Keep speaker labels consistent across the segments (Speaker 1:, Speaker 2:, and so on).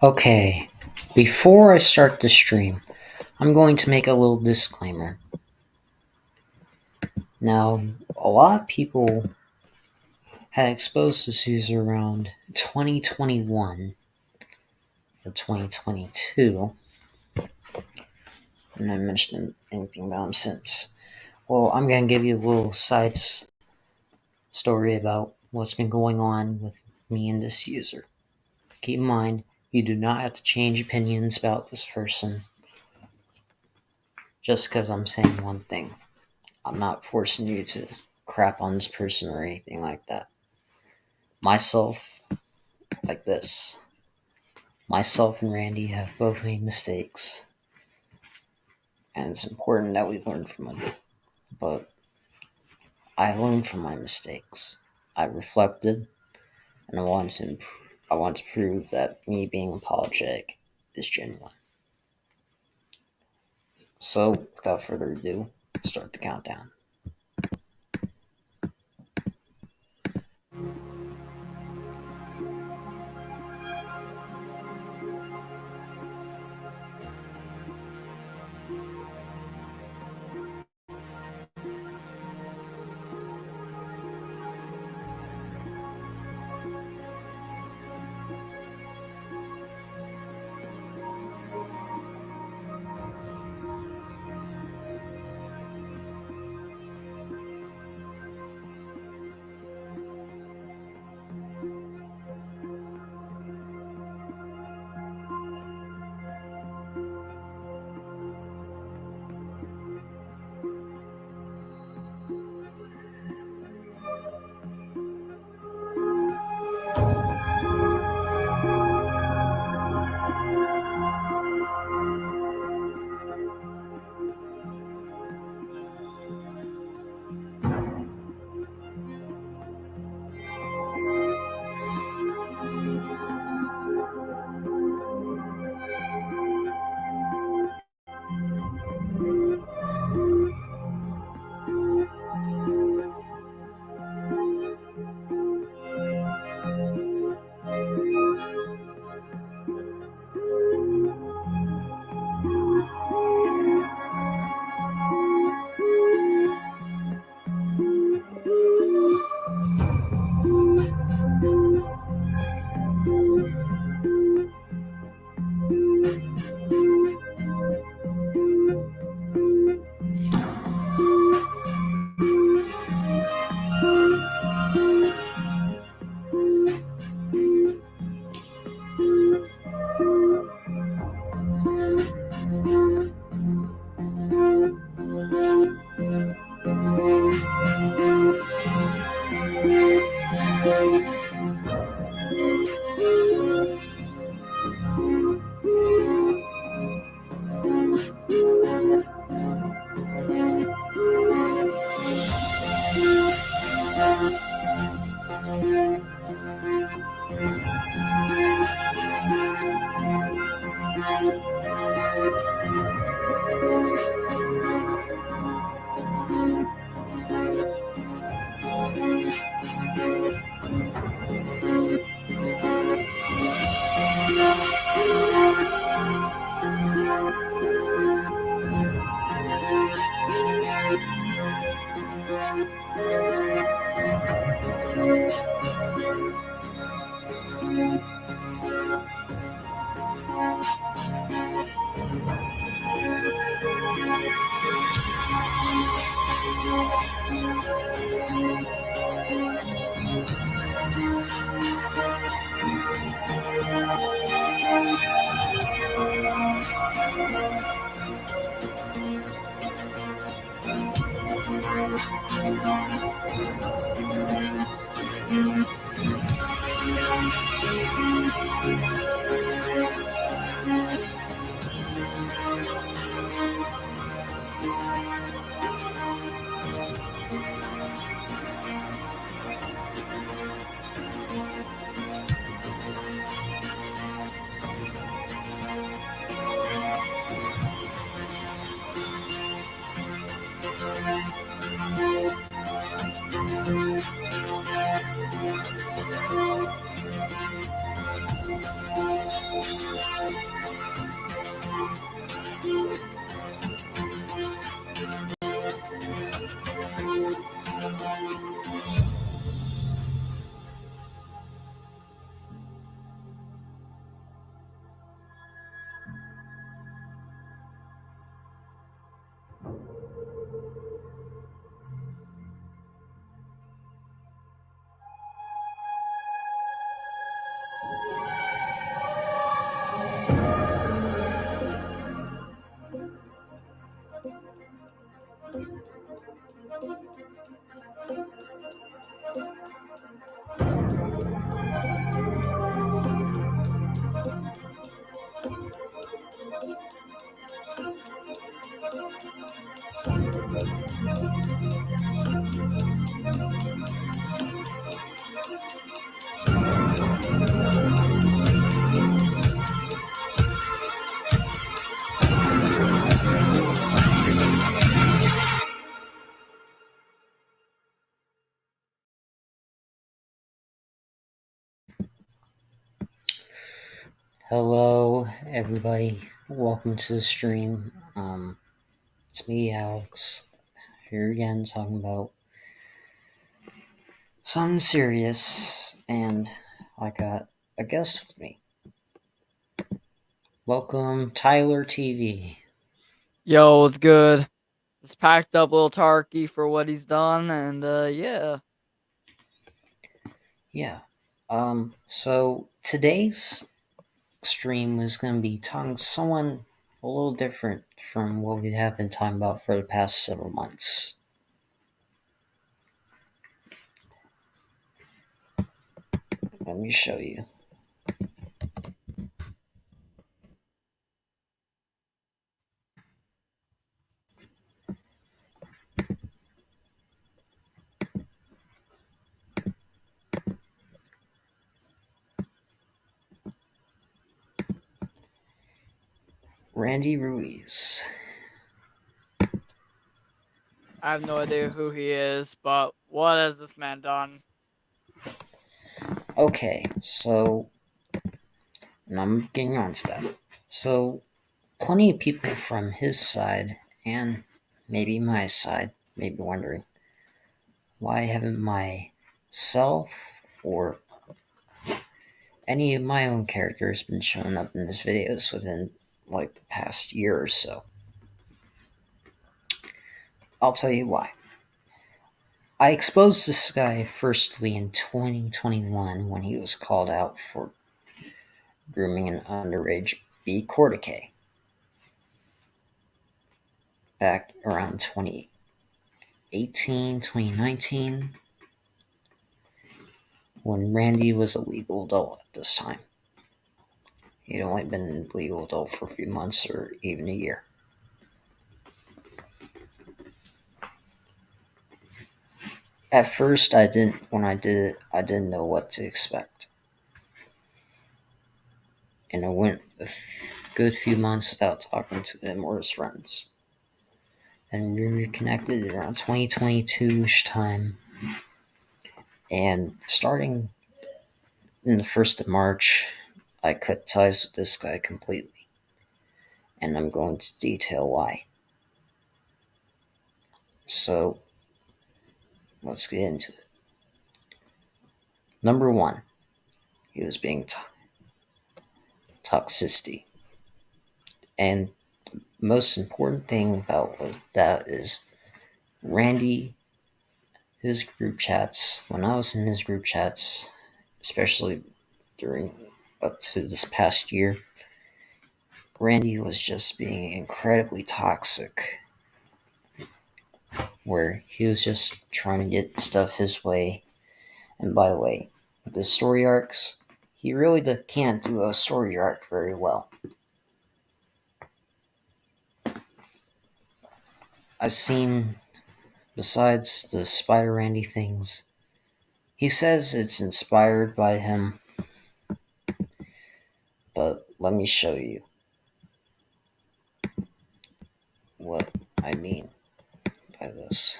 Speaker 1: Okay, before I start the stream, I'm going to make a little disclaimer. Now, a lot of people had exposed this user around 2021 or 2022, and I haven't mentioned anything about him since. Well, I'm going to give you a little side story about what's been going on with me and this user. Keep in mind, you do not have to change opinions about this person just because I'm saying one thing. I'm not forcing you to crap on this person or anything like that. Myself, like this. Myself and Randy have both made mistakes, and it's important that we learn from them. But I learned from my mistakes. I reflected, and I want to prove that me being apologetic is genuine. So, without further ado, start the countdown. Hello, everybody. Welcome to the stream. It's me, Alex, here again talking about something serious, and I got a guest with me. Welcome, Tyler TV.
Speaker 2: Yo, it's good. Just packed up little Tarky for what he's done, and yeah.
Speaker 1: Yeah. So today's stream is going to be talking someone a little different from what we have been talking about for the past several months. Let me show you. Randy Ruiz.
Speaker 2: I have no idea who he is, but what has this man done?
Speaker 1: Okay, so, and I'm getting on to that. So, plenty of people from his side and maybe my side may be wondering, why haven't myself or any of my own characters been showing up in his videos within like the past year or so? I'll tell you why. I exposed this guy firstly in 2021 when he was called out for grooming an underage B. Corticay back around 2018, 2019, when Randy was a legal adult at this time. He'd only been a legal adult for a few months or even a year. At first, when I did it, I didn't know what to expect. And I went a good few months without talking to him or his friends. Then we reconnected around 2022-ish time. And starting in the 1st of March, I cut ties with this guy completely. And I'm going to detail why. So, let's get into it. Number one, he was being toxicity. And the most important thing about that is Randy, his group chats, when I was in his group chats, especially during up to this past year, Randy was just being incredibly toxic, where he was just trying to get stuff his way. And by the way, with the story arcs, he really can't do a story arc very well. I've seen, besides the Spider Randy things, he says it's inspired by him, but let me show you what I mean by this.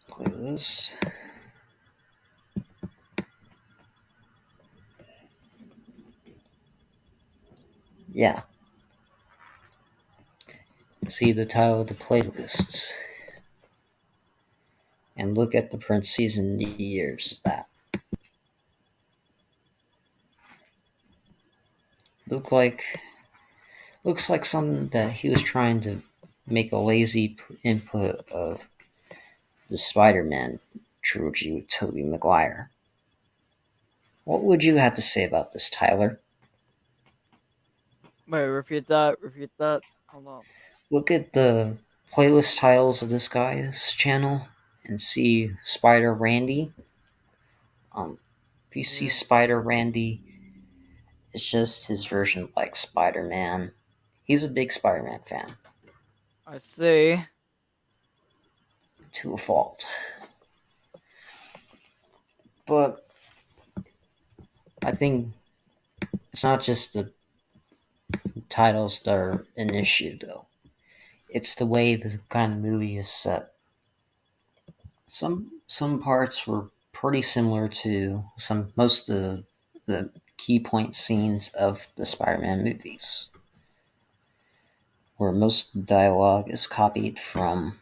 Speaker 1: Play this. Yeah. See the title of the playlists. And look at the parentheses and the years of that. Looks like something that he was trying to make a lazy input of the Spider-Man trilogy with Tobey Maguire. What would you have to say about this, Tyler?
Speaker 2: Wait, repeat that. Repeat that. Hold on.
Speaker 1: Look at the playlist titles of this guy's channel and see Spider Randy. If you see
Speaker 2: Yeah,
Speaker 1: Spider Randy, it's just his version of like Spider-Man. He's a big Spider-Man fan
Speaker 2: I see.
Speaker 1: to a fault. But I think it's not just the titles that are an issue, though. It's the way the kind of movie is set. Some parts were pretty similar to most of the key point scenes of the Spider-Man movies, where most dialogue is copied from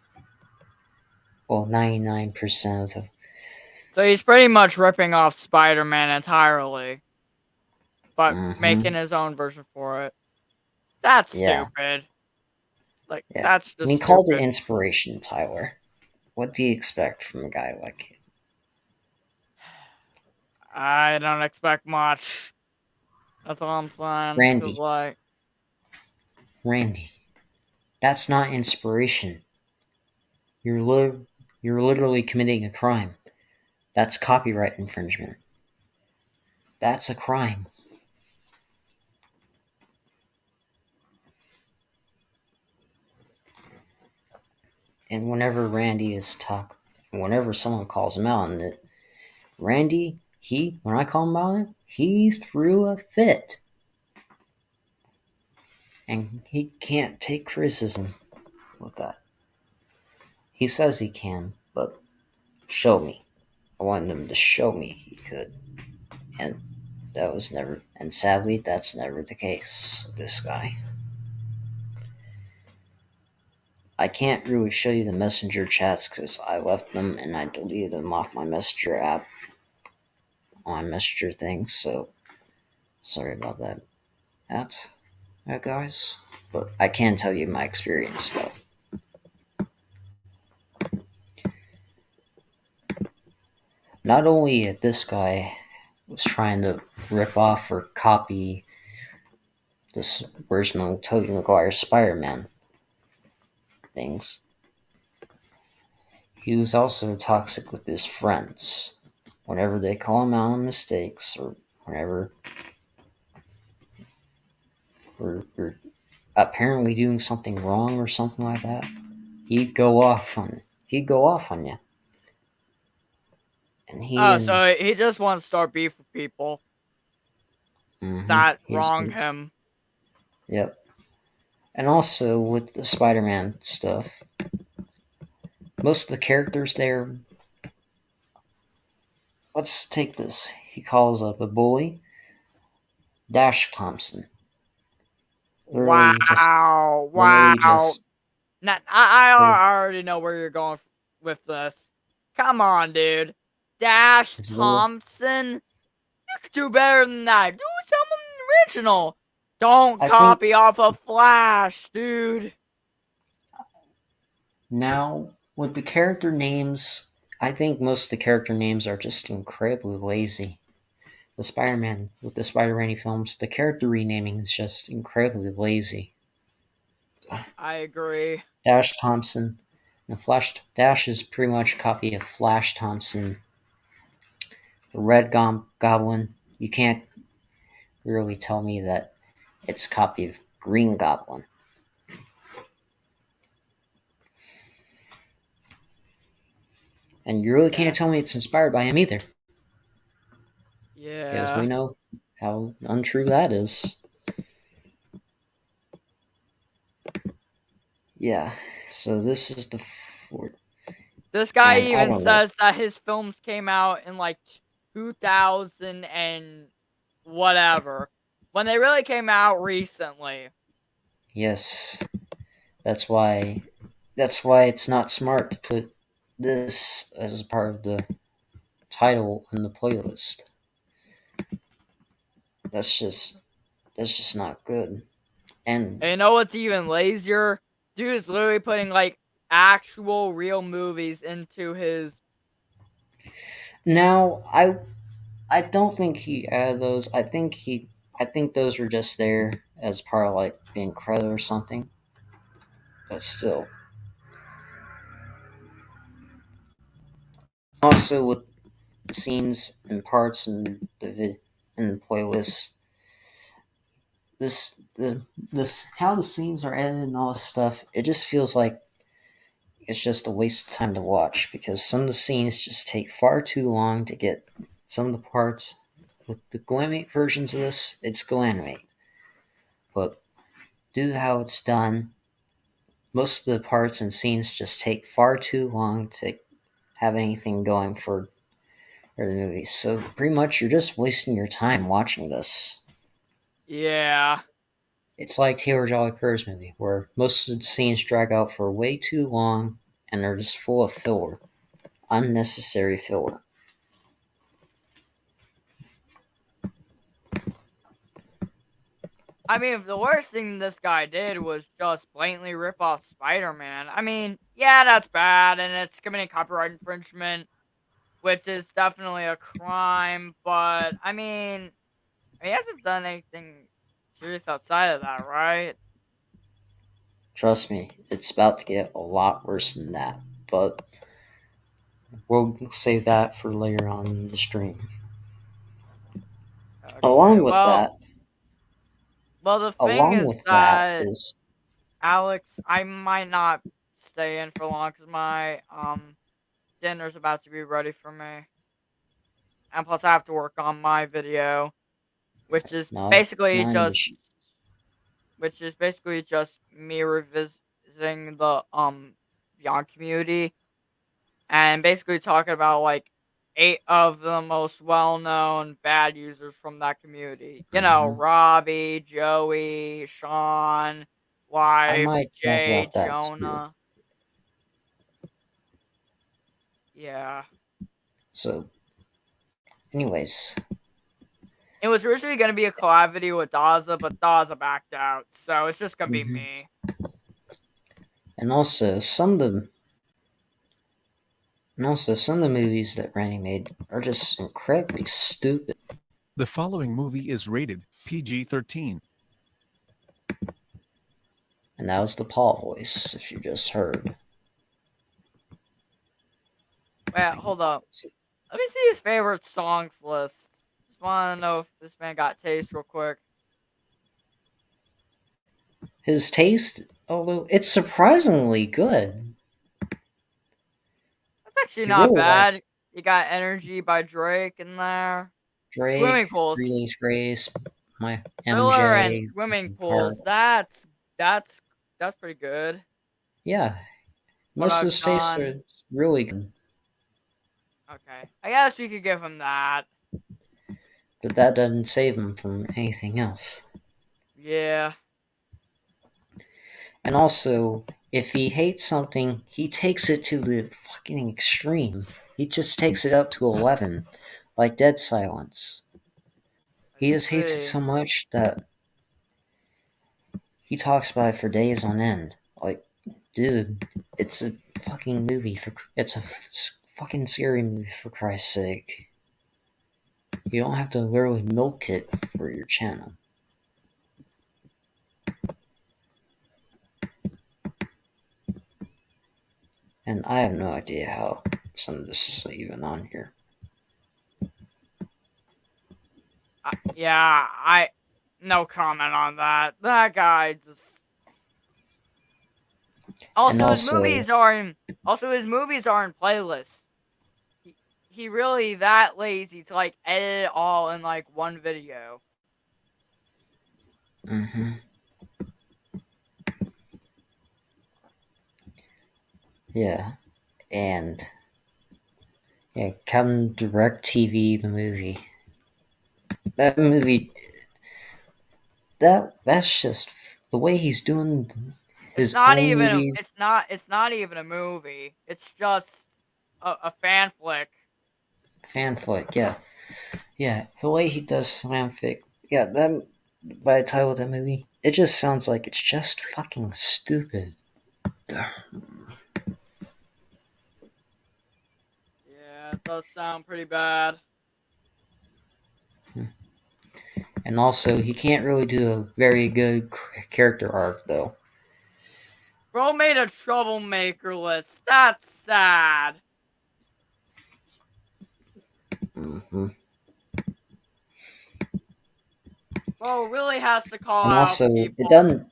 Speaker 1: 99% of the.
Speaker 2: So he's pretty much ripping off Spider-Man entirely, but
Speaker 1: Mm-hmm.
Speaker 2: making his own version for it. That's
Speaker 1: Yeah,
Speaker 2: stupid. Like,
Speaker 1: yeah.
Speaker 2: that's
Speaker 1: And
Speaker 2: just
Speaker 1: he called it
Speaker 2: stupid.
Speaker 1: inspiration, Tyler. What do you expect from a guy like him?
Speaker 2: I don't expect much. That's all I'm saying. Cause
Speaker 1: Randy?
Speaker 2: like,
Speaker 1: Randy, that's not inspiration. You're you're literally committing a crime. That's copyright infringement. That's a crime. And whenever someone calls him out on it, Randy, when I call him out on it, he threw a fit. And he can't take criticism with that. He says he can, but show me. I wanted him to show me he could. And sadly, that's never the case with this guy. I can't really show you the messenger chats because I left them and I deleted them off my messenger app on messenger things, so sorry about that guys. But I can tell you my experience though. Not only this guy was trying to rip off or copy this original Tobey Maguire Spider-Man things, he was also toxic with his friends. Whenever they call him out on mistakes, or whenever we're apparently doing something wrong or something like that, he'd go off on you. And he
Speaker 2: oh,
Speaker 1: and
Speaker 2: so he just wants to start beef with people that
Speaker 1: he's
Speaker 2: wrong
Speaker 1: been,
Speaker 2: him.
Speaker 1: yep. And also with the Spider-Man stuff, most of the characters there. Let's take this. He calls up a bully, Dash Thompson.
Speaker 2: Wow,
Speaker 1: Literally
Speaker 2: wow.
Speaker 1: just.
Speaker 2: Now, I
Speaker 1: Literally,
Speaker 2: already know where you're going with this. Come on, dude. Dash
Speaker 1: it's literally,
Speaker 2: Thompson? You could do better than that. Do something original. Don't
Speaker 1: I think
Speaker 2: copy off of Flash, dude.
Speaker 1: now with the character names, I think most of the character names are just incredibly lazy. The Spider-Man with the Spider-Man films, the character renaming is just incredibly lazy.
Speaker 2: I agree.
Speaker 1: Dash Thompson, and Flash Dash is pretty much a copy of Flash Thompson. The Red Goblin, you can't really tell me that it's a copy of Green Goblin. And you really
Speaker 2: Yeah.
Speaker 1: can't tell me it's inspired by him either, because we
Speaker 2: Yeah.
Speaker 1: know how untrue that is. Yeah, so this is the fourth,
Speaker 2: This guy
Speaker 1: and I
Speaker 2: even
Speaker 1: don't know.
Speaker 2: says that his films came out in like 2000 and whatever. When they really came out recently.
Speaker 1: Yes, that's why it's not smart to put this as part of the title in the playlist. That's just not good. And
Speaker 2: And you know what's even lazier? Dude is literally putting like actual real movies into his.
Speaker 1: now I don't think he added those. I think those were just there as part of like being credit or something. But still, also with the scenes and parts and in the playlist, this how the scenes are edited and all this stuff, it just feels like it's just a waste of time to watch because some of the scenes just take far too long to get. Some of the parts with the Go-Animate versions of this, it's Go-Animate, but due to how it's done, most of the parts and scenes just take far too long to have anything going for or the movies. So pretty much you're just wasting your time watching this.
Speaker 2: Yeah.
Speaker 1: It's like Taylor Jolly Curry's movie, where most of the scenes drag out for way too long and they're just full of filler. Unnecessary filler.
Speaker 2: I mean, the worst thing this guy did was just blatantly rip off Spider-Man. I mean, yeah, that's bad, and it's committing copyright infringement, which is definitely a crime. But I mean, he hasn't done anything serious outside of that, right?
Speaker 1: Trust me, it's about to get a lot worse than that. But we'll save that for later on in the stream.
Speaker 2: Okay.
Speaker 1: Along with that,
Speaker 2: Well, the thing
Speaker 1: along
Speaker 2: is
Speaker 1: with that
Speaker 2: that
Speaker 1: is
Speaker 2: Alex, I might not stay in for long because my dinner's about to be ready for me, and plus I have to work on my video, which is
Speaker 1: not
Speaker 2: basically
Speaker 1: not an
Speaker 2: just
Speaker 1: issue.
Speaker 2: me revisiting the Beyond community and basically talking about like 8 of the most well-known bad users from that community. You know,
Speaker 1: Hmm.
Speaker 2: Robbie, Joey, Sean,
Speaker 1: I
Speaker 2: Wife,
Speaker 1: might talk
Speaker 2: Jay,
Speaker 1: about that too.
Speaker 2: Jonah. Yeah.
Speaker 1: So, anyways,
Speaker 2: It was originally going to be a collab video with Daza, but Daza backed out, so it's just going to be
Speaker 1: hmm
Speaker 2: me.
Speaker 1: and also some of the movies that Randy made are just incredibly stupid.
Speaker 3: The following movie is rated PG-13.
Speaker 1: And that was the Paul voice, if you just heard.
Speaker 2: Wait, hold up. Let me see his favorite songs list. Just want to know if this man got taste real quick.
Speaker 1: His taste, although it's surprisingly good,
Speaker 2: That's actually
Speaker 1: he
Speaker 2: not
Speaker 1: really likes
Speaker 2: bad. You got Energy by Drake in there.
Speaker 1: Drake,
Speaker 2: Swimming pools.
Speaker 1: Greetings Grace, my
Speaker 2: Thriller and
Speaker 1: MJ,
Speaker 2: swimming
Speaker 1: Heart.
Speaker 2: pools. That's pretty good.
Speaker 1: Yeah,
Speaker 2: What
Speaker 1: most of
Speaker 2: I've
Speaker 1: his tastes
Speaker 2: done.
Speaker 1: are really good,
Speaker 2: Okay. I guess we could give him that.
Speaker 1: but that doesn't save him from anything else.
Speaker 2: Yeah.
Speaker 1: And also, if he hates something, he takes it to the fucking extreme. He just takes it up to 11, like Dead Silence.
Speaker 2: I
Speaker 1: He just hates it
Speaker 2: see.
Speaker 1: so much that he talks about it for days on end. Like, dude, it's a fucking movie it's a fucking scary movie for Christ's sake. You don't have to literally milk it for your channel. And I have no idea how some of this is even on here.
Speaker 2: Yeah, I no comment on that. That guy just
Speaker 1: And
Speaker 2: also
Speaker 1: also,
Speaker 2: his movies are in playlists. He really that lazy to like edit it all in like one video.
Speaker 1: mhm, yeah, and yeah, Come Direct TV, the movie. That movie, that's just the way he's doing his own movies.
Speaker 2: It's not even a movie. It's just a fan flick.
Speaker 1: Fan flick, yeah. Yeah, the way he does fanfic, yeah, that by the title of that movie, it just sounds like it's just fucking stupid.
Speaker 2: Yeah, it does sound pretty bad.
Speaker 1: And also, he can't really do a very good character arc, though.
Speaker 2: Bro made a troublemaker list. That's sad.
Speaker 1: Hmm.
Speaker 2: Bro really has to call
Speaker 1: And
Speaker 2: out
Speaker 1: also, it
Speaker 2: people.
Speaker 1: doesn't,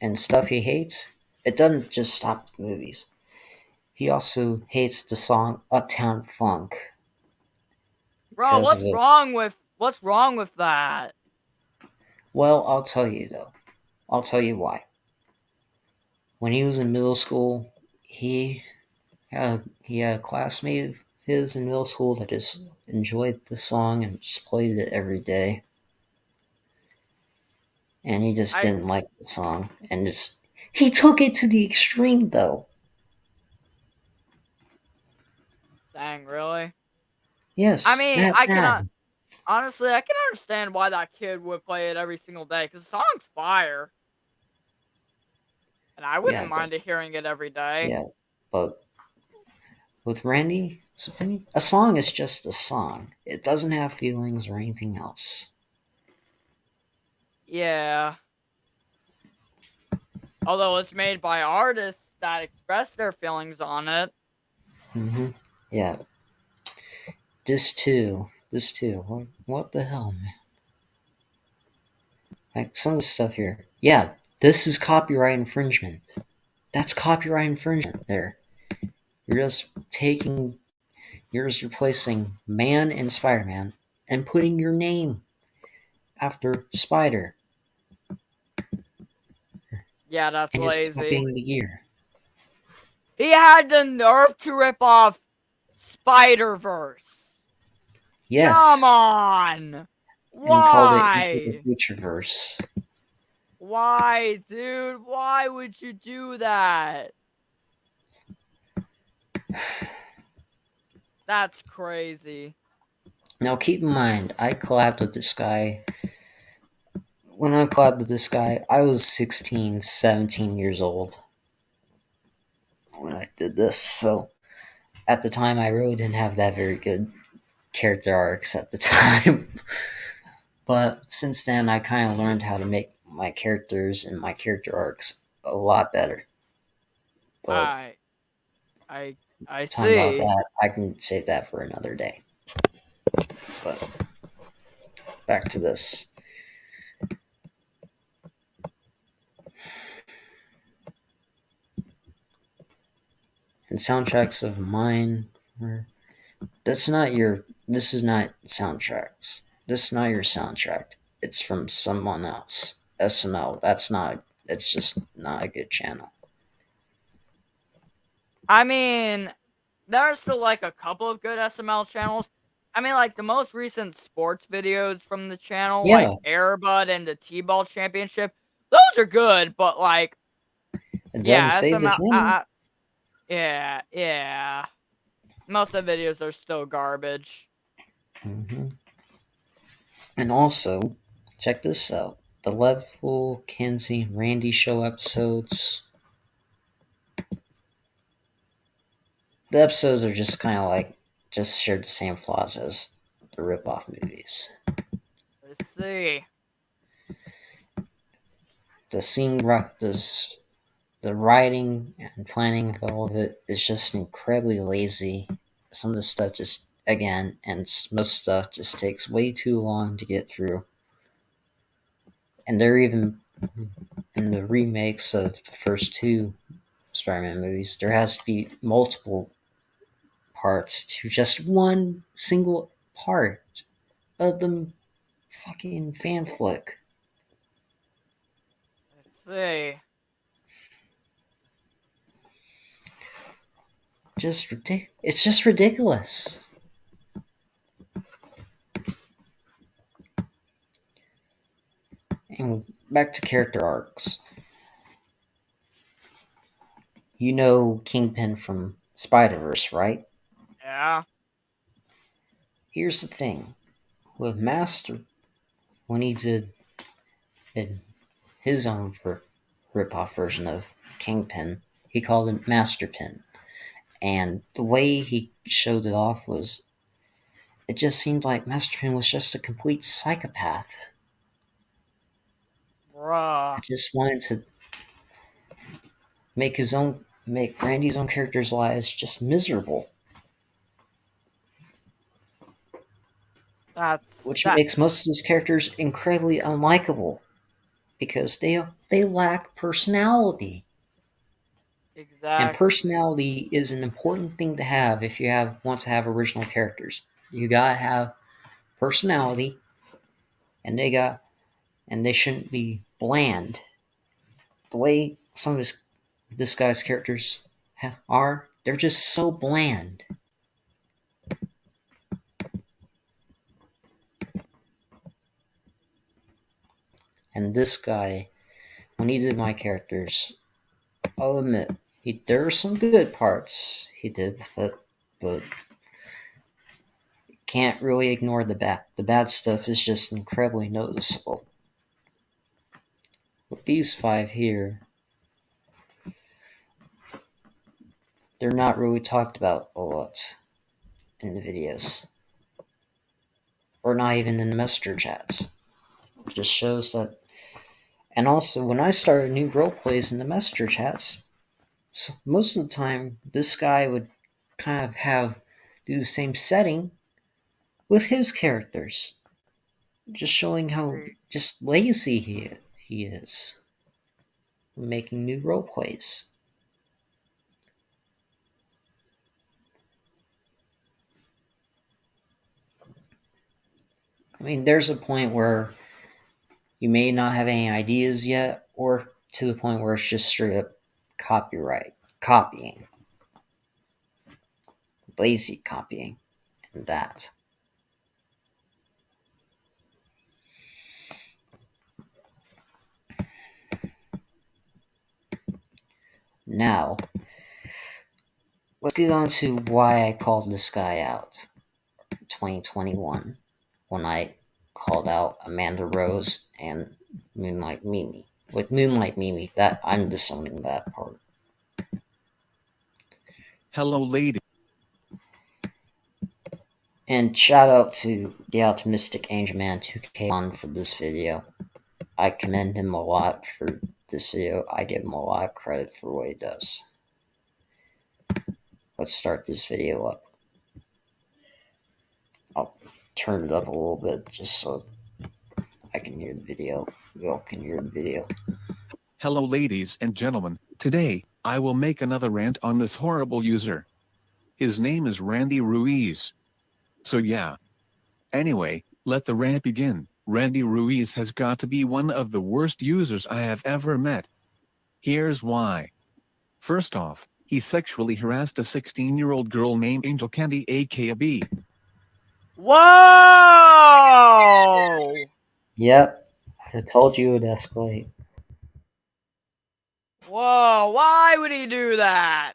Speaker 1: and stuff he hates, it doesn't just stop with movies. He also hates the song Uptown Funk
Speaker 2: Bro,
Speaker 1: because of it.
Speaker 2: what's wrong with that?
Speaker 1: Well, I'll tell you though. I'll tell you why. When he was in middle school, he had a classmate his in middle school that just enjoyed the song and just played it every day. And he just
Speaker 2: I
Speaker 1: didn't like the song. And just he took it to the extreme though.
Speaker 2: Dang, really? I
Speaker 1: Yes,
Speaker 2: mean,
Speaker 1: that
Speaker 2: I cannot.
Speaker 1: bad.
Speaker 2: Honestly, I can understand why that kid would play it every single day because the song's fire, and I wouldn't
Speaker 1: Yeah,
Speaker 2: mind hearing it every day.
Speaker 1: yeah. But with Randy, a song is just a song. It doesn't have feelings or anything else.
Speaker 2: Yeah. Although it's made by artists that express their feelings on it.
Speaker 1: Yeah. This too. This too. What the hell, man? Like some of the stuff here. Yeah, this is copyright infringement. That's copyright infringement there. You're just taking, you're just replacing man and Spider Man and putting your name after Spider
Speaker 2: Yeah, that's
Speaker 1: and just
Speaker 2: lazy.
Speaker 1: copying the gear.
Speaker 2: He had the nerve to rip off Spider-Verse. Come
Speaker 1: Yes.
Speaker 2: on!
Speaker 1: And he called it Into the
Speaker 2: Why?
Speaker 1: Futureverse.
Speaker 2: Why, dude? Why would you do that? That's crazy.
Speaker 1: Now keep in mind, I collabed with this guy. When I collabed with this guy, I was 16, 17 years old when I did this. So at the time, I really didn't have that very good character arcs at the time. But since then, I kind of learned how to make my characters and my character arcs a lot better. But
Speaker 2: I I I
Speaker 1: talking about
Speaker 2: see.
Speaker 1: that, I can save that for another day. But back to this. And soundtracks of mine, that's not your. This is not soundtracks. This is not your soundtrack. It's from someone else. SML. That's not. It's just not a good channel.
Speaker 2: I mean, there are still like a couple of good SML channels. I mean, like the most recent sports videos from the channel, like
Speaker 1: Yeah,
Speaker 2: Airbud and the T-Ball Championship. Those are good, but like,
Speaker 1: it doesn't
Speaker 2: yeah,
Speaker 1: save the
Speaker 2: SML.
Speaker 1: channel.
Speaker 2: Yeah. Most of the videos are still garbage.
Speaker 1: hmm And also, check this out: the Level, Kenzie, and Randy show episodes. The episodes are just kind of like just shared the same flaws as the rip-off movies.
Speaker 2: Let's see.
Speaker 1: The scene, the writing and planning of all of it is just incredibly lazy. Some of the stuff just, again, and most stuff just takes way too long to get through. And they're even in the remakes of the first two Spider-Man movies, there has to be multiple parts to just one single part of the fucking fan flick.
Speaker 2: Let's see.
Speaker 1: It's just ridiculous. And back to character arcs. You know Kingpin from Spider-Verse, right?
Speaker 2: Yeah.
Speaker 1: Here's the thing. With Master, when he did his own rip-off version of Kingpin, he called it Masterpin. And the way he showed it off was, it just seemed like Masterpin was just a complete psychopath. I
Speaker 2: Bruh.
Speaker 1: just wanted to make Randy's own character's lives just miserable,
Speaker 2: That's
Speaker 1: which
Speaker 2: that
Speaker 1: makes most of his characters incredibly unlikable because they lack personality. And
Speaker 2: exactly.
Speaker 1: personality is an important thing to have if you want to have original characters. You gotta have personality, and they shouldn't be bland. The way some of this guy's characters are, they're just so bland. And this guy, when he did my characters, I'll admit, there are some good parts he did with it, but can't really ignore the bad. The bad stuff is just incredibly noticeable. With these 5 here, they're not really talked about a lot in the videos. Or not even in the messenger chats. It just shows that. And also, when I started new roleplays in the messenger chats, so most of the time, this guy would kind of do the same setting with his characters. Just showing how just lazy he is making new roleplays. I mean, there's a point where you may not have any ideas yet, or to the point where it's just straight up copying, lazy copying, and that. Now, let's get on to why I called this guy out. 2021, when I called out Amanda Rose and Moonlight Mimi. With Moonlight Mimi, that I'm disowning that part.
Speaker 3: Hello, lady.
Speaker 1: And shout out to the Optimistic Angel Man 2K1 for this video. I commend him a lot for this video. I give him a lot of credit for what he does. Let's start this video up. I'll turn it up a little bit just so I can hear the video. You all can hear the video.
Speaker 3: Hello, ladies and gentlemen. Today, I will make another rant on this horrible user. His name is Randy Ruiz. So yeah. Anyway, let the rant begin. Randy Ruiz has got to be one of the worst users I have ever met. Here's why. First off, he sexually harassed a 16-year-old girl named Angel Candy aka B.
Speaker 2: Whoa!
Speaker 1: Yep, I told you it would escalate.
Speaker 2: Whoa, why would he do that?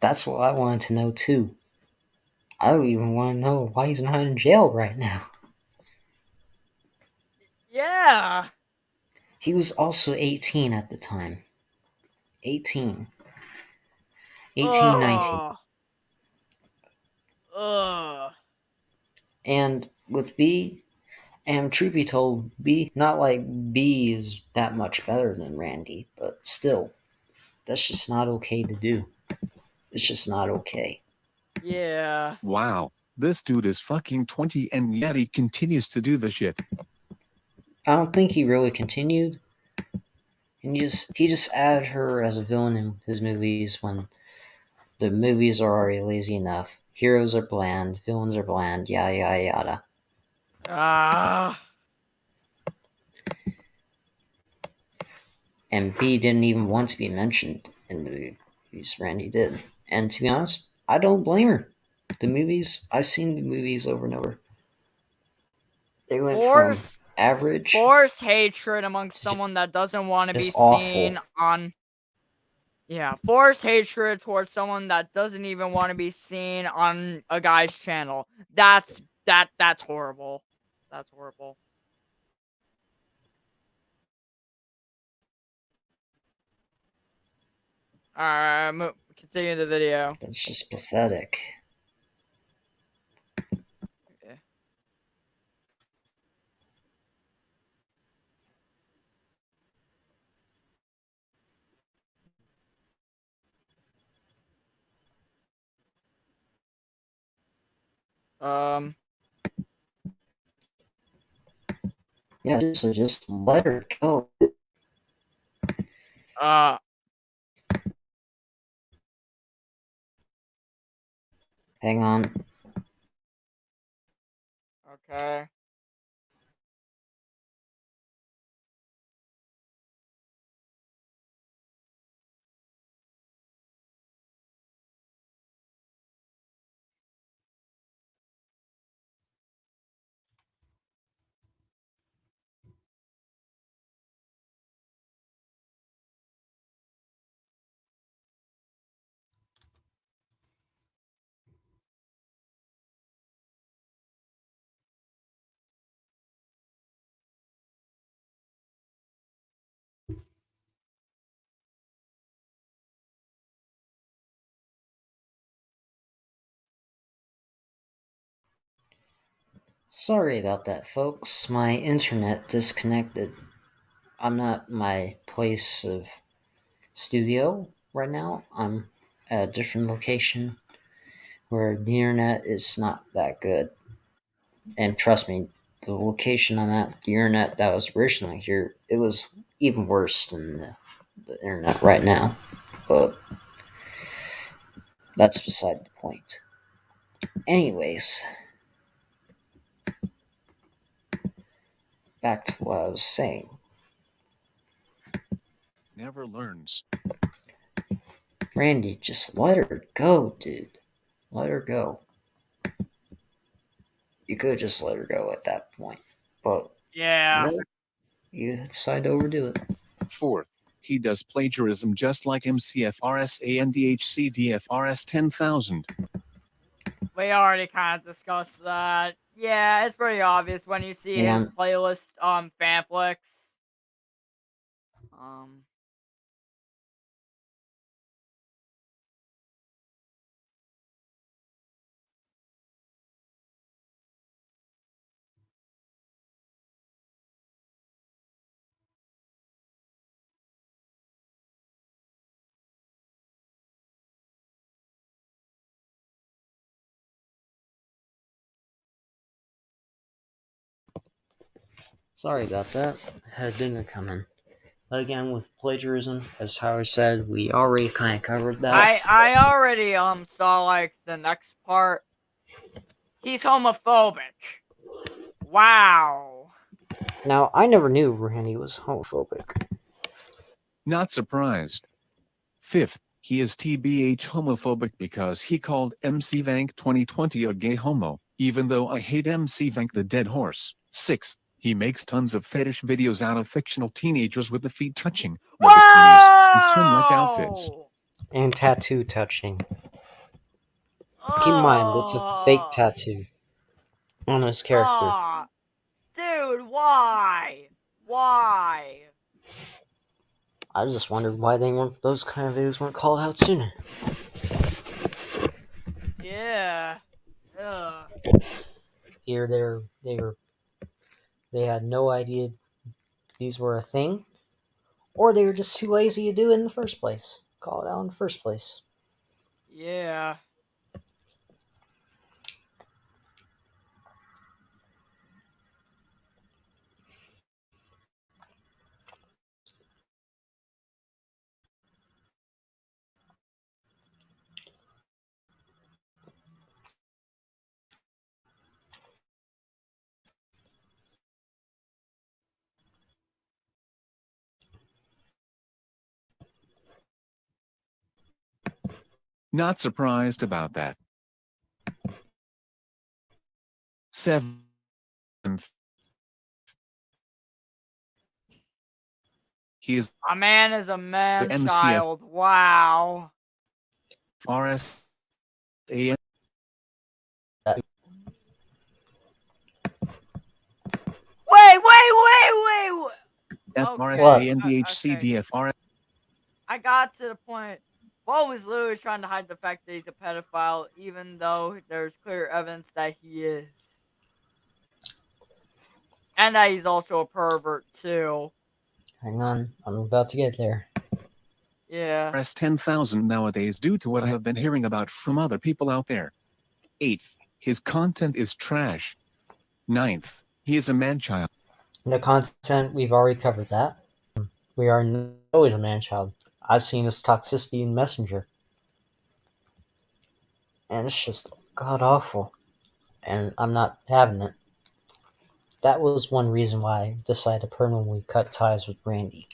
Speaker 1: That's what I wanted to know too. I don't even want to know why he's not in jail right now.
Speaker 2: Yeah.
Speaker 1: He was also 18 at the time. 18. 18, 19.
Speaker 2: Ugh. Ugh.
Speaker 1: And with B, and truth be told, B, not like B is that much better than Randy, but still, that's just not okay to do. It's just not okay.
Speaker 2: Yeah.
Speaker 3: Wow, this dude is fucking 20 and yet he continues to do the shit.
Speaker 1: I don't think he really continued. And he just added her as a villain in his movies when the movies are already lazy enough. Heroes are bland, villains are bland, yada yada yada.
Speaker 2: Ah.
Speaker 1: And B didn't even want to be mentioned in the movies. Randy did. And to be honest, I don't blame her. The movies, I've seen the movies over and over. They went from average,
Speaker 2: Force hatred amongst someone that doesn't want to be
Speaker 1: just awful.
Speaker 2: seen on. Yeah, force hatred towards someone that doesn't even want to be seen on a guy's channel. That's horrible. That's horrible. Alright, continue the video.
Speaker 1: That's just pathetic.
Speaker 2: Yeah.
Speaker 1: Yeah, so just let her go. Hang on.
Speaker 2: Okay.
Speaker 1: Sorry about that, folks. My internet disconnected. I'm not in my place of studio right now. I'm at a different location where the internet is not that good. And trust me, the location I'm at, the internet that was originally here, it was even worse than the internet right now. But that's beside the point. Anyways, back to what I was saying.
Speaker 3: Never learns.
Speaker 1: Randy, just let her go, dude. Let her go. You could just let her go at that point. But
Speaker 2: Yeah.
Speaker 1: no, you decide to overdo it.
Speaker 3: Fourth, he does plagiarism just like MCFRS ANDHCDFRS 10,000.
Speaker 2: We already kind of discussed that. Yeah, it's pretty obvious when you see
Speaker 1: Hang
Speaker 2: his
Speaker 1: on.
Speaker 2: playlist fanflicks. Um
Speaker 1: Sorry about that. Had dinner coming. But again, with plagiarism, as Howard said, we already kind of covered that.
Speaker 2: I already saw like the next part. He's homophobic. Wow.
Speaker 1: Now, I never knew Randy was homophobic.
Speaker 3: Not surprised. Fifth, he is TBH homophobic because he called MC Vank 2020 a gay homo, even though I hate MC Vank the dead horse. Sixth, he makes tons of fetish videos out of fictional teenagers with the feet touching, the bikinis, and swim-like outfits.
Speaker 2: Whoa!
Speaker 1: And tattoo touching. Keep in mind, it's a fake
Speaker 2: Oh,
Speaker 1: tattoo on his character.
Speaker 2: oh, dude, why? Why?
Speaker 1: I just wondered why those kind of videos weren't called out sooner.
Speaker 2: Yeah. Ugh.
Speaker 1: Either they had no idea these were a thing, or they were just too lazy to do it in the first place. Call it out in the first place.
Speaker 2: Yeah.
Speaker 3: Not surprised about that. Seventh, he is
Speaker 2: A man is a
Speaker 3: the
Speaker 2: man
Speaker 3: MCFRS
Speaker 2: child. Wow.
Speaker 3: AN.
Speaker 2: Wait.
Speaker 3: FRS
Speaker 1: What?
Speaker 2: Okay.
Speaker 3: ANDHC
Speaker 2: Okay.
Speaker 3: DFRS.
Speaker 2: I got to the point. Bo was literally trying to hide the fact that he's a pedophile, even though there's clear evidence that he is. And that he's also a pervert, too.
Speaker 1: Hang on, I'm about to get there.
Speaker 2: Yeah.
Speaker 3: 10,000 nowadays due to what I have been hearing about from other people out there. Eighth, his content is trash. Ninth, he is a man-child.
Speaker 1: The content, we've already covered that. We are always a man-child. I've seen his toxicity in Messenger. And it's just god-awful. And I'm not having it. That was one reason why I decided to permanently cut ties with Randy.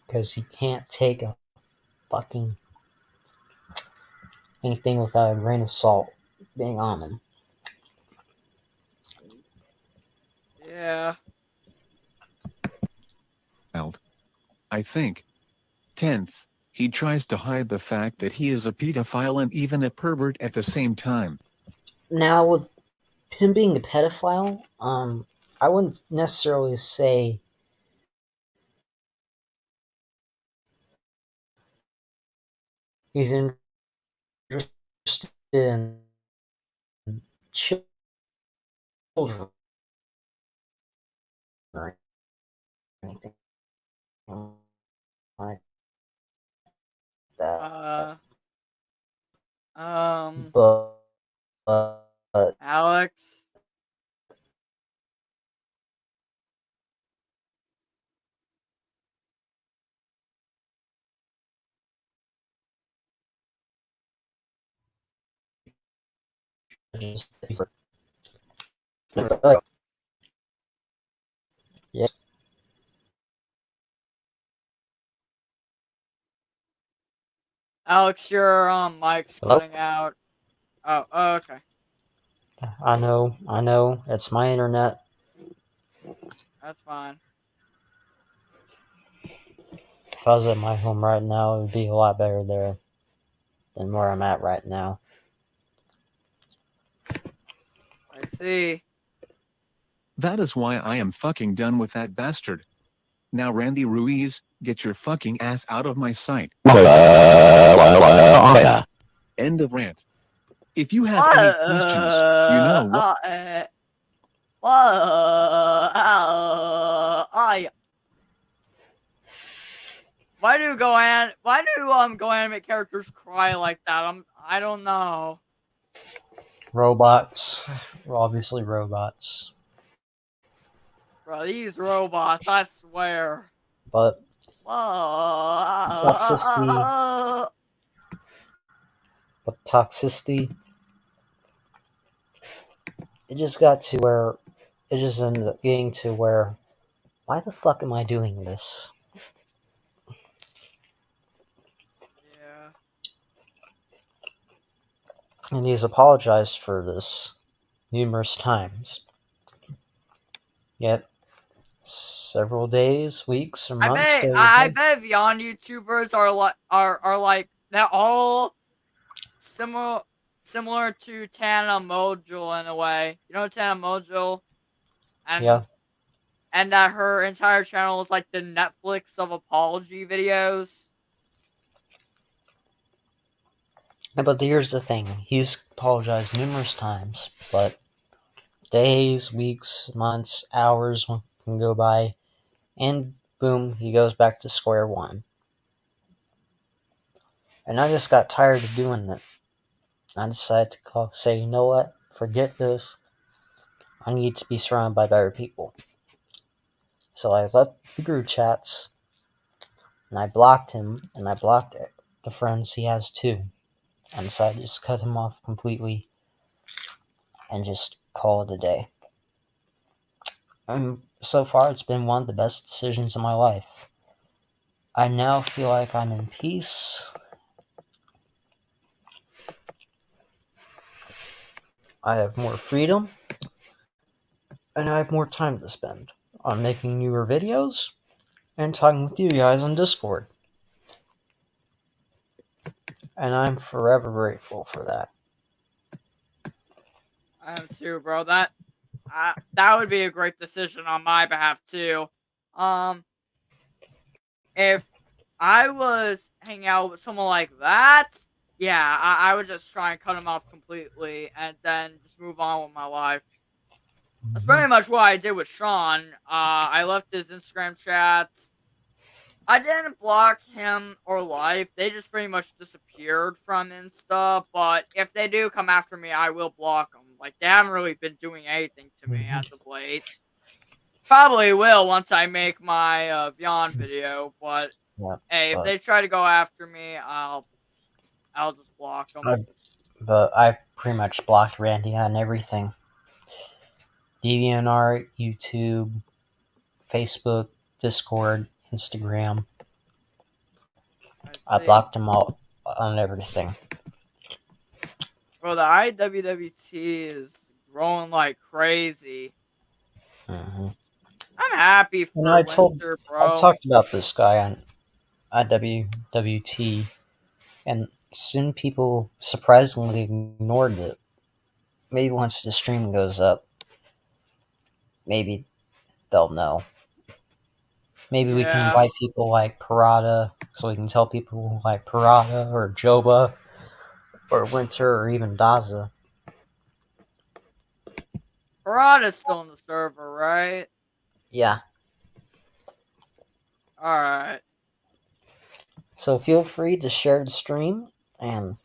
Speaker 1: Because he can't take a fucking anything without a grain of salt being on him.
Speaker 2: Yeah.
Speaker 3: I think. 10th, he tries to hide the fact that he is a pedophile and even a pervert at the same time.
Speaker 1: Now, with him being a pedophile, I wouldn't necessarily say he's interested in children. children or anything like that.
Speaker 2: Uh, um,
Speaker 1: But
Speaker 2: Alex.
Speaker 1: yeah.
Speaker 2: Alex, your mic's
Speaker 1: Hello?
Speaker 2: cutting out. Oh, okay.
Speaker 1: I know. It's my internet.
Speaker 2: That's fine.
Speaker 1: If I was at my home right now, it would be a lot better there than where I'm at right now.
Speaker 2: I see.
Speaker 3: That is why I am fucking done with that bastard. Now Randy Ruiz, get your fucking ass out of my sight. End of rant. If you have any questions, you know what.
Speaker 2: Why do go animate characters cry like that? I don't know.
Speaker 1: Robots. Obviously robots.
Speaker 2: Bro, these robots, I swear.
Speaker 1: But
Speaker 2: Whoa.
Speaker 1: toxicity, it just got to where it just ended up getting to where, why the fuck am I doing this?
Speaker 2: Yeah.
Speaker 1: And he's apologized for this numerous times. Yet, several days, weeks, or months go
Speaker 2: I
Speaker 1: by.
Speaker 2: bet Beyond YouTubers are like they're all similar to Tana Mojul in a way. You know Tana Mojul?
Speaker 1: Yeah.
Speaker 2: And that her entire channel is like the Netflix of apology videos.
Speaker 1: Yeah, but here's the thing. He's apologized numerous times, but days, weeks, months, hours can go by, and boom, he goes back to square one. And I just got tired of doing it. I decided to say, you know what? Forget this. I need to be surrounded by better people. So I left the group chats, and I blocked him, and I blocked the friends he has too. I decided to just cut him off completely and just call it a day. And so far, it's been one of the best decisions of my life. I now feel like I'm in peace. I have more freedom, and I have more time to spend on making newer videos and talking with you guys on Discord. And I'm forever grateful for that.
Speaker 2: I am too, bro. That would be a great decision on my behalf too. If I was hanging out with someone like that, yeah, I would just try and cut him off completely and then just move on with my life. That's pretty much what I did with Sean. I left his Instagram chats. I didn't block him or life. They just pretty much disappeared from Insta. But if they do come after me, I will block them. Like, they haven't really been doing anything to me as of late. Probably will once I make my Vyond video. But
Speaker 1: Yeah,
Speaker 2: hey, if they try to go after me, I'll just block them.
Speaker 1: but I pretty much blocked Randy on everything. DeviantArt, YouTube, Facebook, Discord, Instagram. I blocked them all on everything.
Speaker 2: Bro, the IWWT is growing like crazy.
Speaker 1: Mm-hmm.
Speaker 2: I'm happy for Winter, bro.
Speaker 1: I talked about this guy on IWWT, and soon people surprisingly ignored it. Maybe once the stream goes up, maybe they'll know. Maybe we can invite people like Parada, so we can tell people like Parada or Joba or Winter or even Daza.
Speaker 2: Harada's still in the server, right?
Speaker 1: Yeah.
Speaker 2: Alright.
Speaker 1: So feel free to share the stream and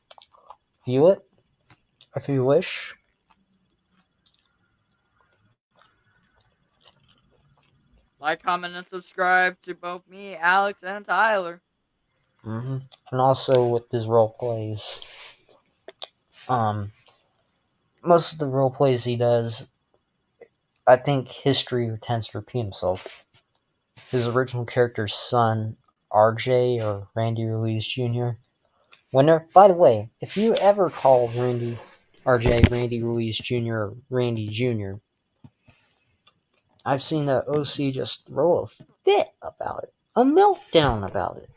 Speaker 1: view it if you wish.
Speaker 2: Like, comment, and subscribe to both me, Alex, and Tyler.
Speaker 1: And also with his role plays, most of the role plays he does, I think history tends to repeat himself. His original character's son, RJ, or Randy Ruiz Jr. By the way, if you ever call RJ, Randy Ruiz Jr., or Randy Jr., I've seen the OC just throw a fit about it, a meltdown about it.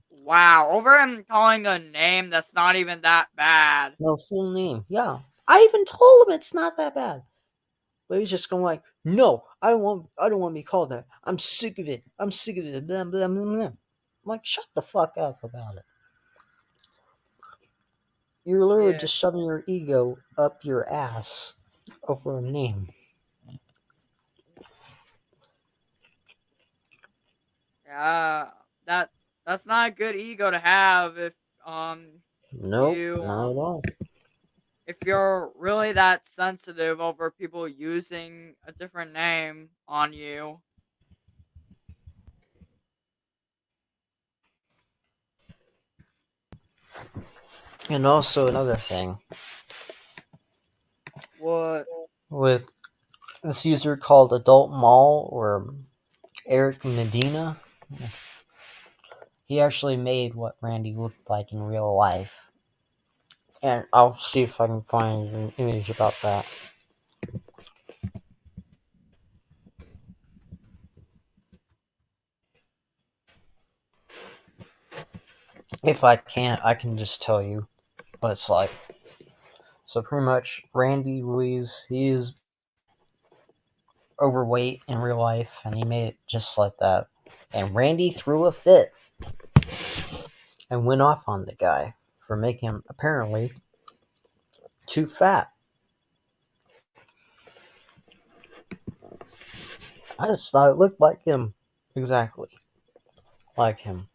Speaker 2: Wow, over him calling a name that's not even that bad.
Speaker 1: No full name. Yeah, I even told him it's not that bad, but he's just going like, "No, I don't want to be called that. I'm sick of it. I'm sick of it." Blah, blah, blah, blah. I'm like, shut the fuck up about it. You're literally
Speaker 2: Yeah.
Speaker 1: just shoving your ego up your ass over a name.
Speaker 2: Yeah, that's not a good ego to have if
Speaker 1: Nope,
Speaker 2: you
Speaker 1: not at all.
Speaker 2: if you're really that sensitive over people using a different name on you.
Speaker 1: And also another thing
Speaker 2: What?
Speaker 1: with this user called Adult Mall or Eric Medina, he actually made what Randy looked like in real life. And I'll see if I can find an image about that. If I can't, I can just tell you what it's like. So pretty much, Randy Ruiz, he is overweight in real life, and he made it just like that. And Randy threw a fit and went off on the guy for making him apparently too fat. I just thought it looked like him. Exactly. Like him.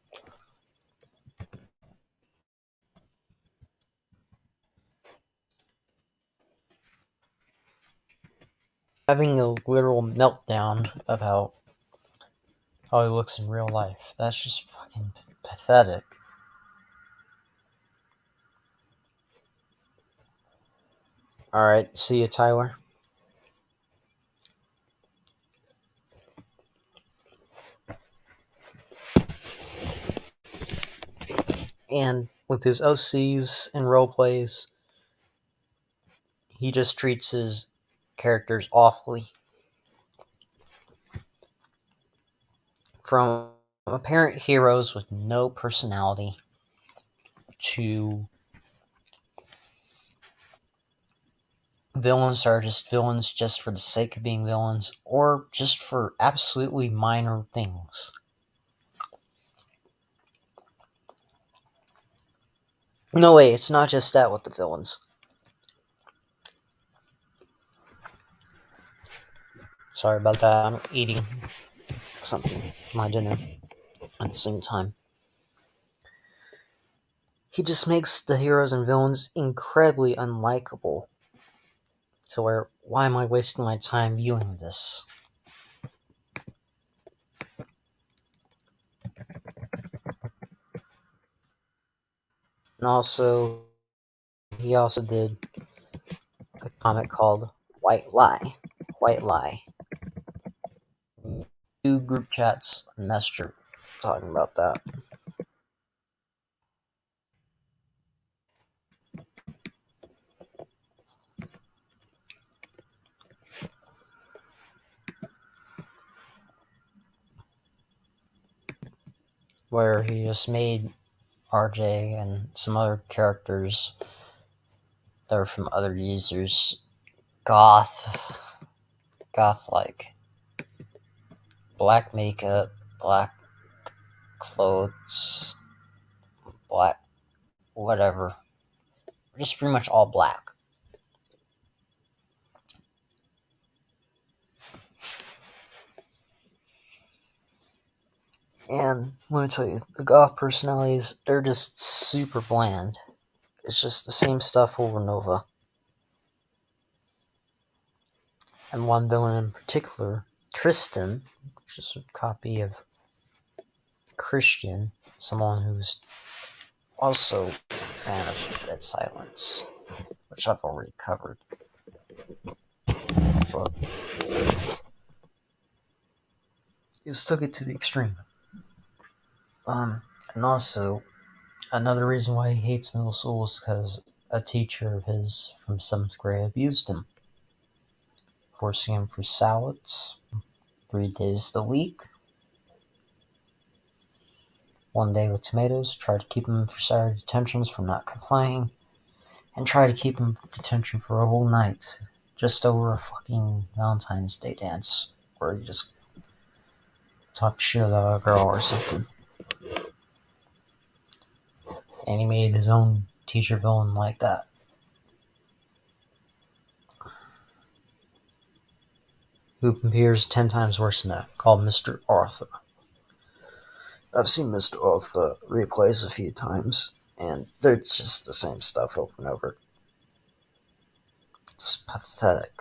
Speaker 1: Having a literal meltdown about how he looks in real life. That's just fucking pathetic. Alright, see you, Tyler. And with his OCs and roleplays, he just treats his characters awfully. From apparent heroes with no personality to villains that are just villains just for the sake of being villains, or just for absolutely minor things. No way, it's not just that with the villains. Sorry about that, I'm eating something, my dinner, at the same time. He just makes the heroes and villains incredibly unlikable. To where, why am I wasting my time viewing this? And also, he also did a comic called White Lie. White Lie. Two group chats on Messenger talking about that. Where he just made RJ and some other characters that are from other users goth like. Black makeup, black clothes, black whatever. Just pretty much all black. And let me tell you, the goth personalities, they're just super bland. It's just the same stuff over and over. And one villain in particular, Tristan, which is a copy of Christian, someone who's also a fan of Dead Silence, which I've already covered. But he just took it to the extreme. And also, another reason why he hates middle school is because a teacher of his from 7th grade abused him, forcing him for salads 3 days a week, 1 day with tomatoes, tried to keep him for Saturday detentions for not complying, and tried to keep him in detention for a whole night, just over a fucking Valentine's Day dance, where he just talked shit about a girl or something. And he made his own teacher villain like that. Who appears 10 times worse than that, called Mr. Arthur. I've seen Mr. Arthur replays a few times, and they're just the same stuff over and over. Just pathetic.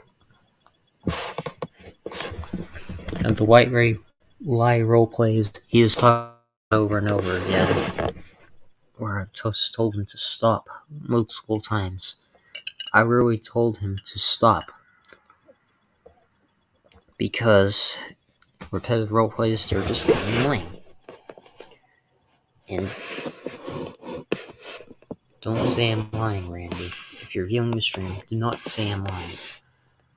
Speaker 1: And the White Lie role plays, he is talking over and over again, where I've just told him to stop multiple times. I really told him to stop, because repetitive role plays, they're just getting annoying. And don't say I'm lying, Randy. If you're viewing the stream, do not say I'm lying,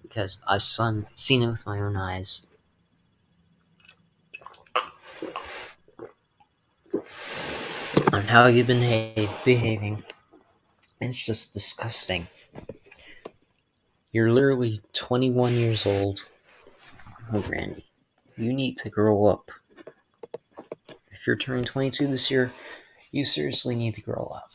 Speaker 1: because I've seen it with my own eyes. On how you've been behaving. It's just disgusting. You're literally 21 years old. Oh, Randy, you need to grow up. If you're turning 22 this year, you seriously need to grow up.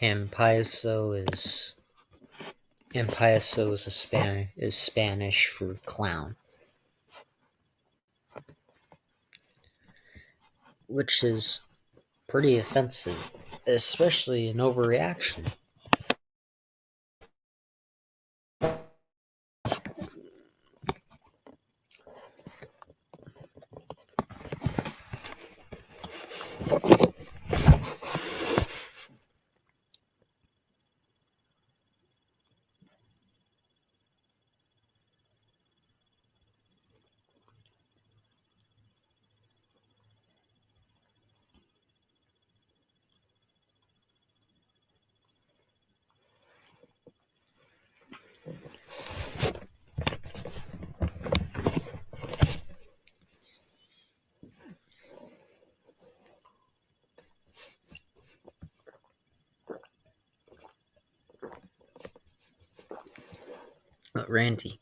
Speaker 1: And payaso is Spanish for clown, which is pretty offensive, especially an overreaction. But Randy,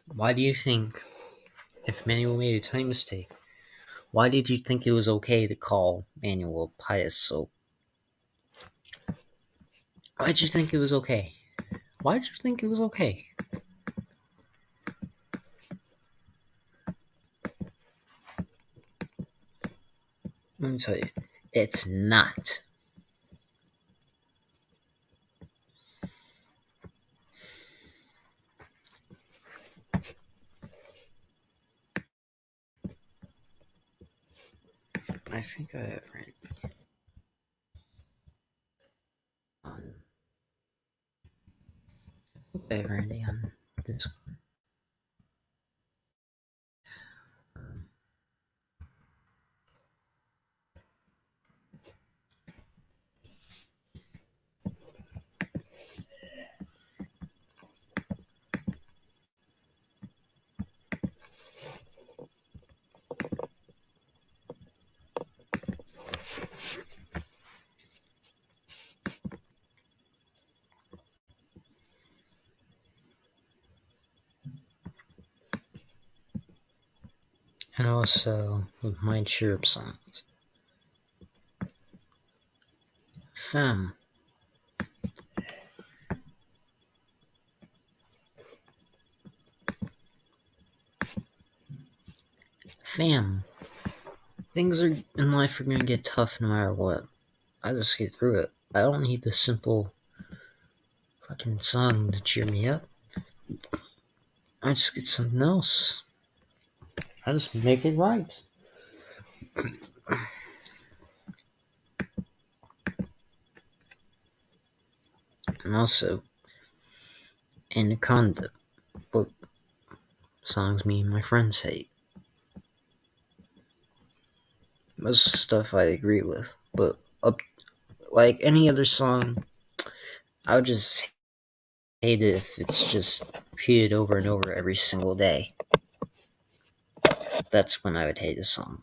Speaker 1: why do you think, if Manuel made a tiny mistake, why did you think it was okay to call Manuel payaso? Why did you think it was okay? Why did you think it was okay? Let me tell you, it's not. I think I have Randy on. I have Randy on Discord. And also with my cheer up songs. Fam. Fam. Things are in life are gonna get tough no matter what. I just get through it. I don't need the simple fucking song to cheer me up. I just get something else. I just make it right. And also, Anaconda, both songs me and my friends hate. Most stuff I agree with, but like any other song, I would just hate it if it's just repeated over and over every single day. That's when I would hate a song.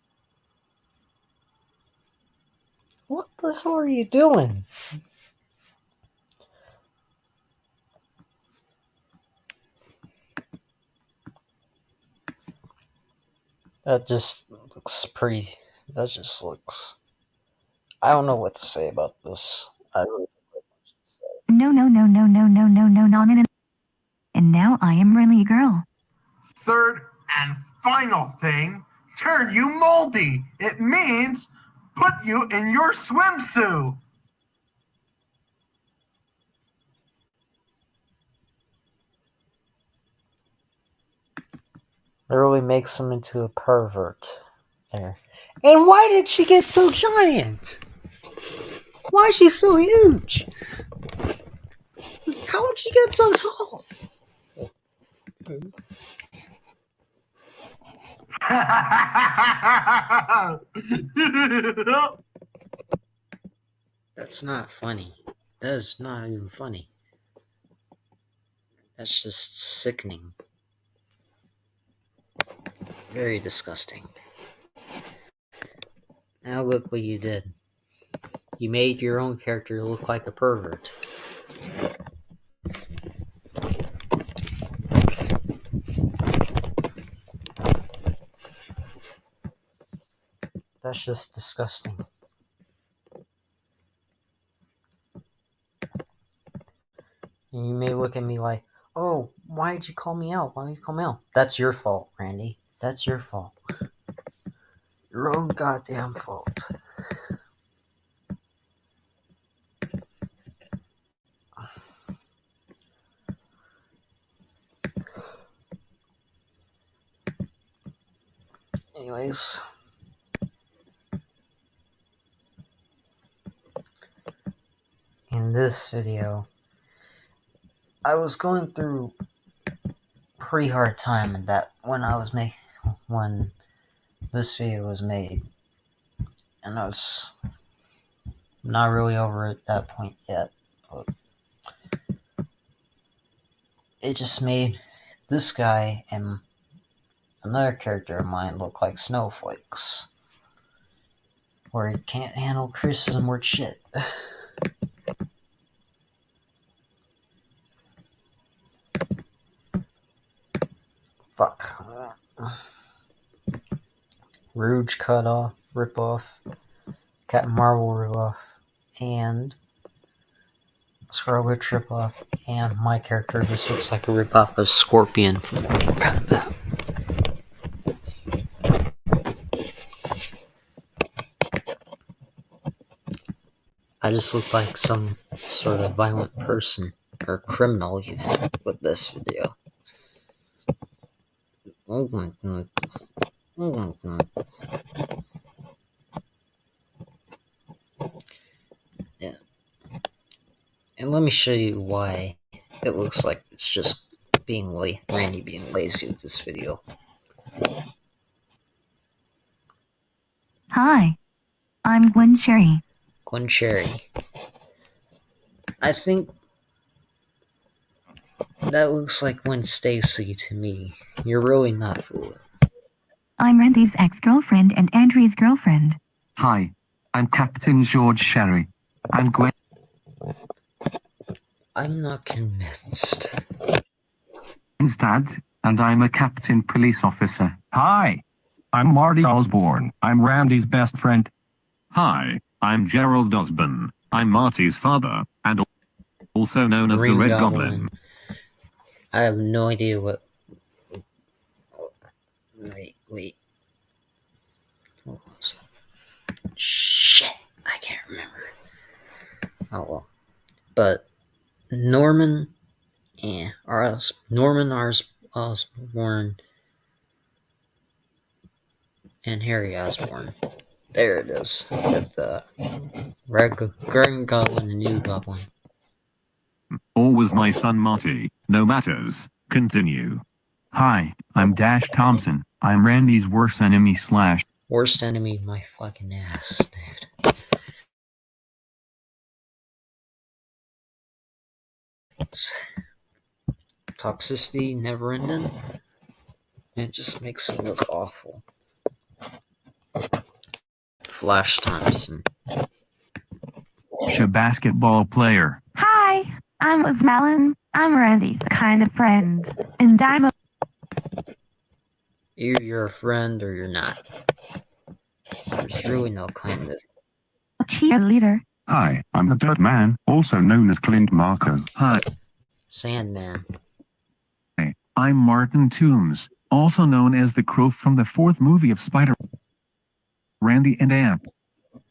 Speaker 1: What the hell are you doing? That just looks pretty. That just looks. I don't know what to say about this. I really don't know much to say.
Speaker 4: No, no, no, no, no, no, no, no, no, no. And now I am really a girl.
Speaker 5: Third and final thing, turn you moldy. It means put you in your swimsuit.
Speaker 1: It really makes him into a pervert there. And why did she get so giant? Why is she so huge? How did she get so tall? That's not funny. That is not even funny. That's just sickening. Very disgusting. Now look what you did. You made your own character look like a pervert. That's just disgusting. And you may look at me like, oh, why did you call me out? Why did you call me out? That's your fault, Randy. That's your fault. Your own goddamn fault. Anyways. In this video, I was going through a pretty hard time in that when this video was made. And I was not really over at that point yet. But it just made this guy and another character of mine look like snowflakes. Where he can't handle criticism worth shit. Fuck. Rouge cut off, rip off, Captain Marvel rip off, and Scarlet Witch rip off, and my character just looks like a rip off of Scorpion from Mortal Kombat. I just look like some sort of violent person, or criminal even, with this video. Oh my god. Oh my god. Yeah. And let me show you why it looks like it's just Randy being lazy with this video.
Speaker 4: Hi, I'm Gwen Cherry.
Speaker 1: Gwen Cherry. I think that looks like Gwen Stacy to me. You're really not fooling.
Speaker 4: I'm Randy's ex-girlfriend and Andrew's girlfriend.
Speaker 6: Hi, I'm Captain George Sherry. I'm Gwen.
Speaker 1: I'm not convinced.
Speaker 6: Dad, and I'm a captain police officer.
Speaker 7: Hi, I'm Marty Osborne. I'm Randy's best friend.
Speaker 8: Hi, I'm Gerald Osborne. I'm Marty's father, and also known as the
Speaker 1: Green
Speaker 8: Red
Speaker 1: Goblin.
Speaker 8: Goblin.
Speaker 1: I have no idea what... Wait. What was it? Shit! I can't remember. Oh well. But Norman Osborn and Harry Osborn. There it is. With the Green Goblin and New Goblin.
Speaker 8: Always my son Marty. No matters. Continue.
Speaker 6: Hi, I'm Dash Thompson. I'm Randy's worst enemy /
Speaker 1: Worst enemy, my fucking ass, dude. Toxicity never ending. It just makes him look awful. Flash Thompson.
Speaker 7: future basketball player.
Speaker 4: Hi, I'm Liz Malin. I'm Randy's kind of friend, and I'm a
Speaker 1: Either you're a friend or you're not. There's really no kind of.
Speaker 4: cheerleader.
Speaker 6: Hi, I'm the Dirt Man, also known as Clint Marco.
Speaker 3: Hi,
Speaker 1: Sandman.
Speaker 3: I'm Martin Toombs, also known as the Crow from the fourth movie of Spider. Randy and Amp.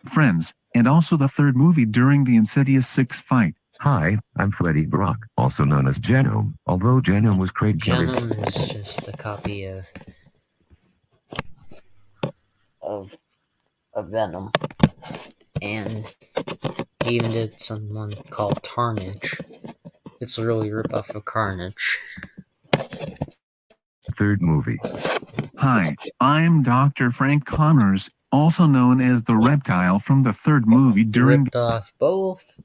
Speaker 3: Friends, and also the third movie during the Insidious 6 fight.
Speaker 9: Hi, I'm Freddy Brock, also known as Genome, although Genome was created.
Speaker 1: Venom is just a copy of Venom. And he even did someone called Tarnage. It's a really rip-off of Carnage.
Speaker 9: Third movie.
Speaker 3: Hi, I'm Dr. Frank Connors, also known as the Reptile from the third movie
Speaker 1: He
Speaker 3: during
Speaker 1: ripped off both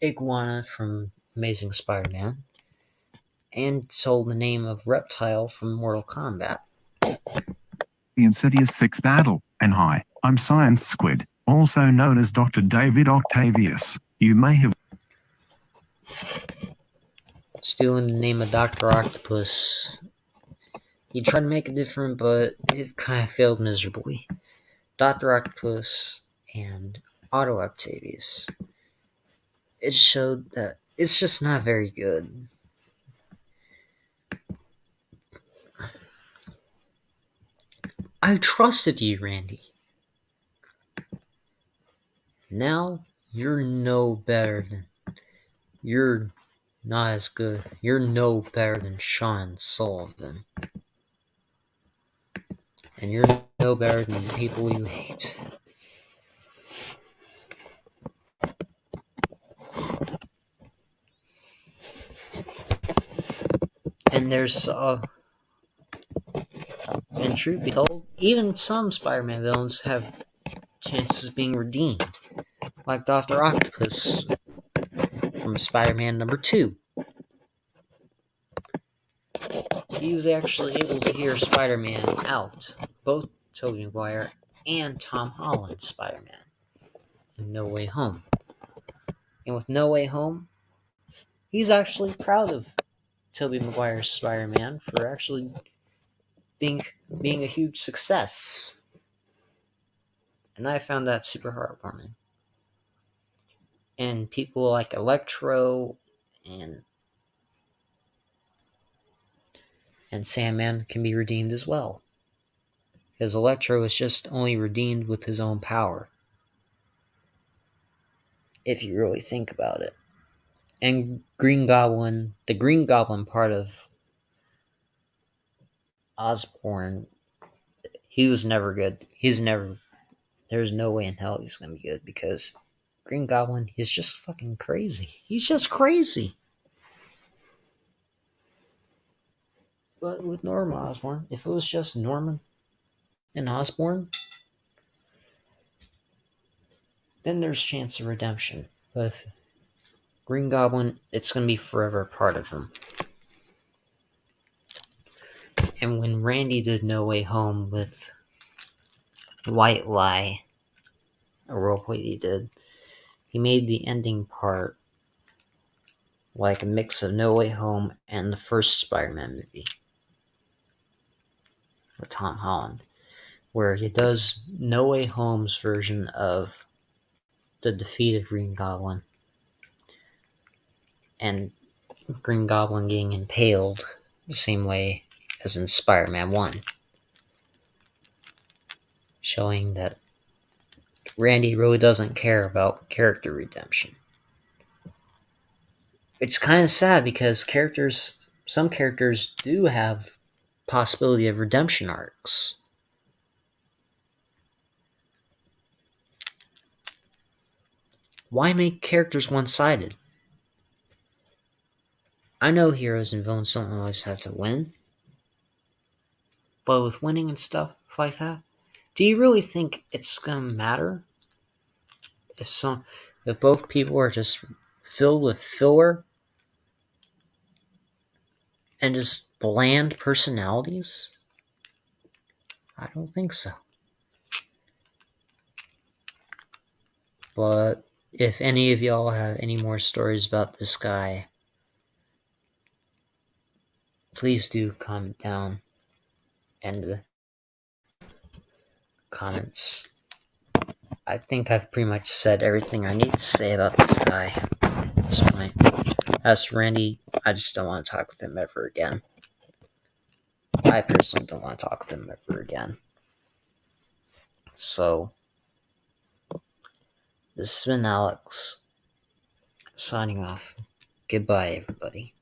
Speaker 1: Iguana from Amazing Spider-Man and stole the name of Reptile from Mortal Kombat.
Speaker 3: the Insidious 6 battle.
Speaker 7: And hi, I'm Science Squid, also known as Dr. David Octavius. You may have
Speaker 1: Stealing the name of Dr. Octopus. He tried to make it different, but it kind of failed miserably. Dr. Octopus and Otto Octavius. It showed that it's just not very good. I trusted you, Randy. Now you're no better than. You're not as good. You're no better than Sean Sullivan. And you're no better than the people you hate. And there's, and truth be told, even some Spider-Man villains have chances of being redeemed. Like Dr. Octopus from Spider-Man number 2. He was actually able to hear Spider-Man out. Both Tobey Maguire and Tom Holland's Spider-Man in No Way Home. And with No Way Home, he's actually proud of Tobey Maguire's Spider-Man for actually being a huge success. And I found that super heartwarming. And people like Electro and Sandman can be redeemed as well. Because Electro is just only redeemed with his own power. If you really think about it. And Green Goblin, the Green Goblin part of Osborn, he was never good. There's no way in hell he's gonna be good because Green Goblin is just fucking crazy. He's just crazy. But with Norman Osborn, if it was just Norman and Osborn, then there's chance of redemption. But if Green Goblin, it's gonna be forever a part of him. And when Randy did No Way Home with White Lie, a roleplay he did, he made the ending part like a mix of No Way Home and the first Spider-Man movie with Tom Holland, where he does No Way Home's version of the defeat of Green Goblin and Green Goblin getting impaled the same way as in Spider-Man 1, showing that Randy really doesn't care about character redemption. It's kind of sad because some characters do have possibility of redemption arcs. Why make characters one-sided? I know heroes and villains don't always have to win, but with winning and stuff like that, do you really think it's gonna matter if both people are just filled with filler and just bland personalities? I don't think so. But If any of y'all have any more stories about this guy, please do comment down in the comments. I think I've pretty much said everything I need to say about this guy at this point. As for Randy, I just don't want to talk with him ever again. I personally don't want to talk with him ever again. So, this has been Alex, signing off. Goodbye, everybody.